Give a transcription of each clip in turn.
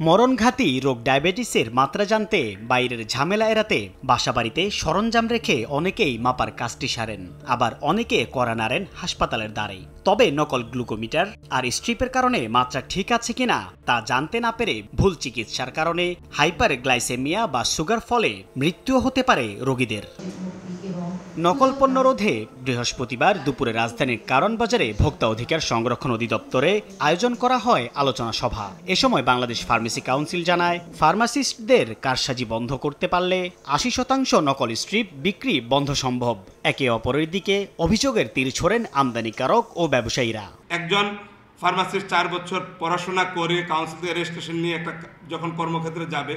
মরণঘাতী রোগ ডায়াবেটিসের মাত্রা জানতে বাইরের ঝামেলা এড়াতে বাসাবাড়িতে সরঞ্জাম রেখে অনেকেই মাপার কাজটি সারেন, আবার অনেকে কড়া নাড়েন হাসপাতালের দ্বারে। তবে নকল গ্লুকোমিটার আর স্ট্রিপের কারণে মাত্রা ঠিক আছে কিনা তা জানতে না পেরে ভুল চিকিৎসার কারণে হাইপার গ্লাইসেমিয়া বা সুগার ফলে মৃত্যুও হতে পারে রোগীদের। নকল পণ্য রোধে বৃহস্পতিবার দুপুরে রাজধানীর কারণ বাজারে ভোক্তা অধিকার সংরক্ষণ অধিদপ্তরে আয়োজন করা হয় আলোচনা সভা। এ সময় বাংলাদেশ ফার্মেসি কাউন্সিল জানায়, ফার্মাসিস্টদের কারসাজি বন্ধ করতে পারলে ৮০% নকল স্ট্রিপ বিক্রি বন্ধ সম্ভব। একে অপরের দিকে অভিযোগের তীর ছোড়েন আমদানিকারক ও ব্যবসায়ীরা। একজন ফার্মাসিস্ট ৪ বছর পড়াশোনা করে কাউন্সিল থেকে রেজিস্ট্রেশন নিয়ে যখন কর্মক্ষেত্রে যাবে,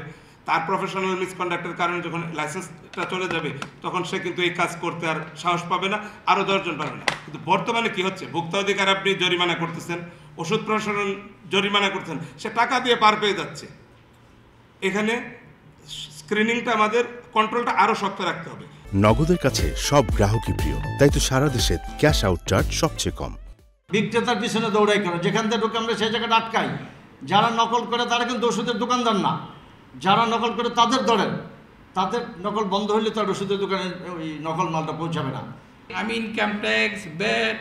তার প্রফেশনাল মিসকন্ডাক্টের কারণে যখন লাইসেন্সটা চলে যাবে, তখন সে কিন্তু এই কাজ করতে আর সাহস পাবে না, আরও 10 জন পাবে না। কিন্তু বর্তমানে কি হচ্ছে, ভোক্তা অধিকার আপনি জরিমানা করতেছেন, ওষুধ প্রশাসন জরিমানা করতেছেন, সে টাকা দিয়ে পার পেয়ে যাচ্ছে। এখানে স্ক্রিনিংটা আমাদের কন্ট্রোলটা আরও শক্ত রাখতে হবে। নগদের কাছে সব গ্রাহকই প্রিয়, তাই তো সারা দেশে ক্যাশ আউট চার্জ সবচেয়ে কম। বিক্রেতার পিছনে দৌড়াই কেন? যেখান থেকে ঢুকে আমরা সেই জায়গাটা আটকাই। যারা নকল করে তারা কিন্তু ওষুধের দোকানদার না, যারা নকল করে তাদের ধরেন, তাদের নকল বন্ধ হলে তার ওষুধের দোকানে ওই নকল মালটা পৌঁছাবে না। আমি ইনকাম ট্যাক্স, ব্যাট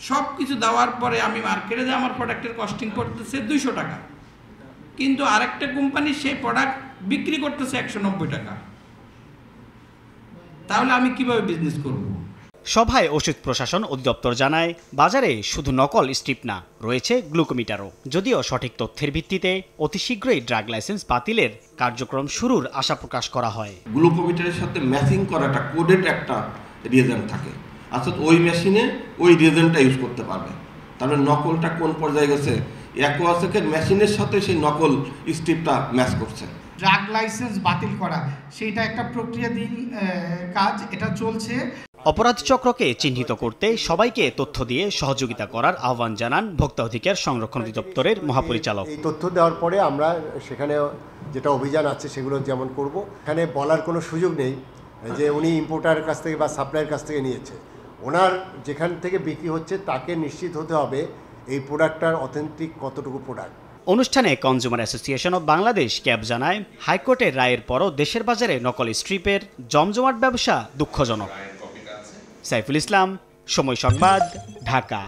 সব কিছু দেওয়ার পরে আমি মার্কেটে যে আমার প্রোডাক্টের কস্টিং করতেছে 200 টাকা, কিন্তু আরেকটা কোম্পানি সেই প্রোডাক্ট বিক্রি করতেছে 190 টাকা। তাহলে আমি কিভাবে বিজনেস করব? সভায় ওষুধ প্রশাসন অধিদপ্তর জানায়, বাজারে শুধু নকল স্ট্রিপ না, রয়েছে গ্লুকোমিটারও। যদিও সঠিক তথ্যের ভিত্তিতে অতি শীঘ্রই ড্রাগ লাইসেন্স বাতিলের কার্যক্রম শুরুর আশা প্রকাশ করা হয়। গ্লুকোমিটারের সাথে ম্যাচিং করাটা কোডেড একটা রিয়েজেন্ট থাকে, অর্থাৎ ওই মেশিনে ওই রিয়েজেন্টটা ইউজ করতে পারবে। তাহলে নকলটা কোন পর্যায়ে গেছে, অ্যাকোয়াসেকের মেশিনের সাথে সেই নকল স্ট্রিপটা ম্যাচ করছে। ড্রাগ লাইসেন্স বাতিল করা সেটা একটা প্রক্রিয়াধীন কাজ, এটা চলছে। অপরাধ চক্রকে চিহ্নিত করতে সবাইকে তথ্য দিয়ে সহযোগিতা করার আহ্বান জানান ভোক্তা অধিকার সংরক্ষণ অধিদপ্তরের মহাপরিচালক। এই তথ্য দেওয়ার পরে আমরা সেখানে যেটা অভিযান আছে সেগুলো যেমন করব, এখানে বলার কোনো সুযোগ নেই যে উনি ইম্পোর্টারের কাছ থেকে বা সাপ্লাইয়ের কাছ থেকে নিয়েছে। ওনার যেখান থেকে বিক্রি হচ্ছে তাকে নিশ্চিত হতে হবে এই প্রোডাক্টটার অথেন্টিক কতটুকু প্রোডাক্ট। অনুষ্ঠানে consumer association of Bangladesh cab জানায়, হাইকোর্টের রায়ের পরও দেশের বাজারে নকল স্ট্রিপের জমজমাট ব্যবসা দুঃখজনক। সাইফুল ইসলাম, সময় সংবাদ, ঢাকা।